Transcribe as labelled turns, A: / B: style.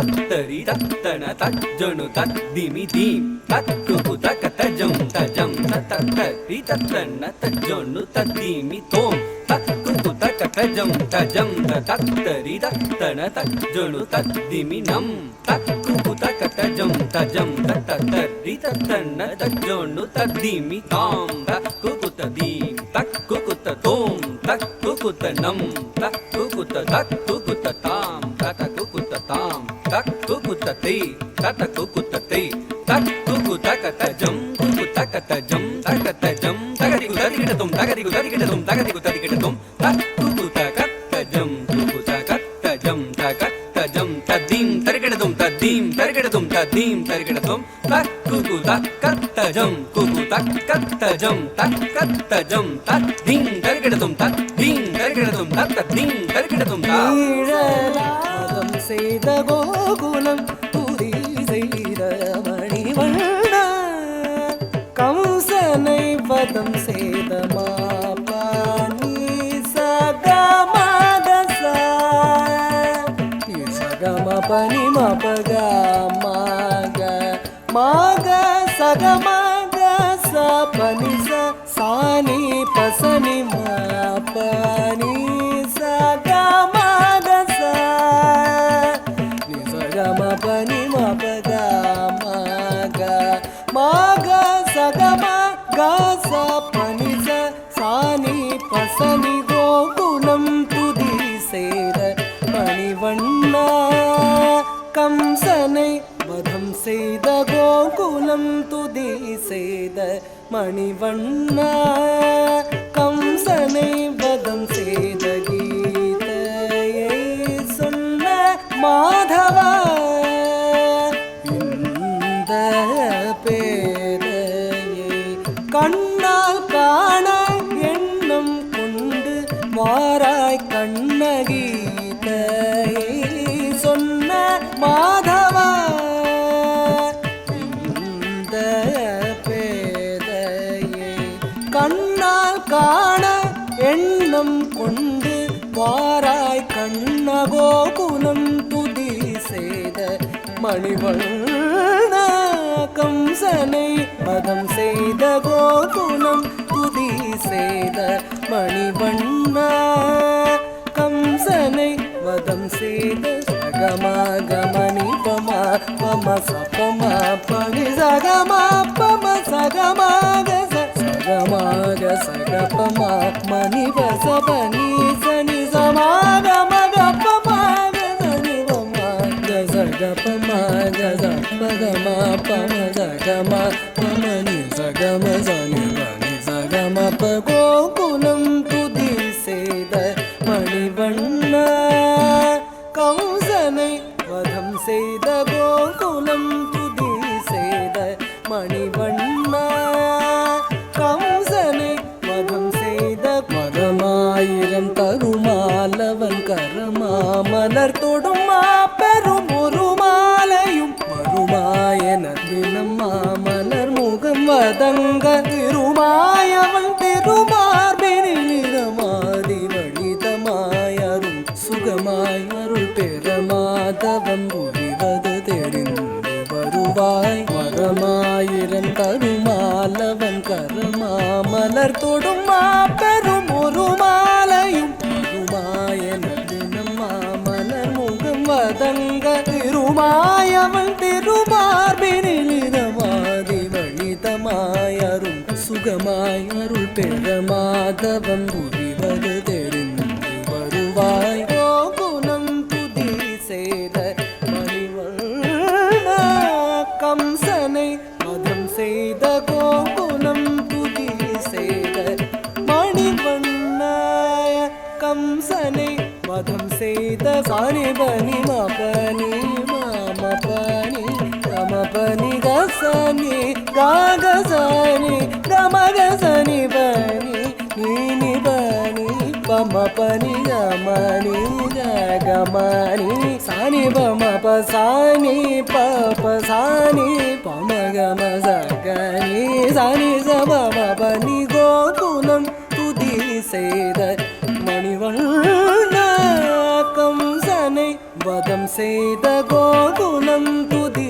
A: தத்தரி தத்தன தஜ்ஜனு தத்திமி theme தக்குகு தக தஜம் தஜம் தத்தரி தத்தன தஜ்ஜனு தத்திமி தோம் தக்குகு தக தஜம் தஜம் தத்தரி தத்தன தஜ்ஜனு தத்திமி நம் தக்குகு தக தஜம் தஜம் தத்தரி தத்தன தஜ்ஜனு தத்திமி தாம் தக்குகு ததீம் தக்குகு தோம் தக்குகு நம் தக்குகு தக்குகு தாம் தக்குகு தாம் தக்குகு தே தக்குகு தே தக்குகு தக தஜம் குகு தக தஜம் தக தஜம் தகதிகு ததிகிடதும் தகதிகு ததிகிடதும் தகதிகு ததிகிடதும் தக்குகு தக தஜம் குகு தக தஜம் தக தஜம் ததீம் தரிகிடதும் ததீம் தரிகிடதும் ததீம் தரிகிடதும் தக்குகு தக தஜம் குகு தக தஜம் தக தஜம் ததீம் தரிகிடதும் ததீம் தரிகிடதும் ததீம் தரிகிடதும்
B: நீழலாதம் செய்த கோகுலம் புரி செய்த மணிவண்ணா கம்சனை வதம் செய்த மாபானி சகமகசா சகம பனி மபக மாக மாக சகமக சபனி சானி பசனி மாபனி சகமகசா நிசகம பனி மபக மாக மாக சகம கச பனி சானி பசனி கோகுலம் துதி சேர மணிவண்ணா கம்சனை வதம் செய்த கோகுலம் துதி செய்த மணிவண்ணா கம்சனை வதம் செய்த கீதையை சொன்ன மாதவா இந்த பேரையை கண்ணால் காண எண்ணம் கொண்டு வாராய் கண்ணகீதையை சொன்ன மாதவா இந்த பேதையை கண்ணால் காண எண்ணம் கொண்டு வாராய் கண்ணகோகுலம் துதி செய்த மணிவண்ண கம்சனை வதம் செய்த கோகுலம் துதி செய்த மணிவண்ண கம்சனை வதம் செய்த சகமகமணி பமா பம சபம பனி சகம பம சகமாக சகமாக சகபம மணி பசபனி சனி சமாகமக பமாக சனி பமாக சகபமாக சகம பம சகம பமனி சகம சனி பனி சகம பகோகுலம் துதி செய்த மணிவண்ண கம்சனை வதம் செய்த கோகுலம் துதி செய்த மணிவண்ணா கம்சனை வதம் செய்த மதமாயிரம் தருமாலவன் கரமாமலர் தொடும் பெரும் ஒரு மாலையும் மறுமாயன தினம் மாமலர் முகம் வதங்க திருமாயவன் திருமார்பினிலிரமாதி வழிதமாயரும் சுகமாய் அருள் பெறமாதவம் புரிவது தெரிந்து வருவாய் மரமாயிரம் கருமாலவன் கரமாமலர் தொடும் பெரும் ஒரு மாலையும் திருமாயன தினம் மாமலர் முகம் வதங்க திருமாயவன் திருமார்பினிலிரமாதி வழிதமாயரும் சுகமாய் அருள் பெறமாதவம் புரிவது தெரிந்து வருவாய் கோகுலம் துதி செய்த மணிவண்ண கம்சனை வதம் செய்த கோகுலம் துதி செய்த மணிவண்ண கம்சனை வதம் செய்த சானி பனி மபனி மாம பனி கம பனி கசனி காகசனி கமகசனி பனி நீனி பனி பம பனி கமனி கமனி சானி பம பசானி பப சானி பம கம சகனி சானி சபம பனி கோகுலம் துதி செய்த மணிவண்ண கம்சனை வதம் செய்த கோகுலம் துதி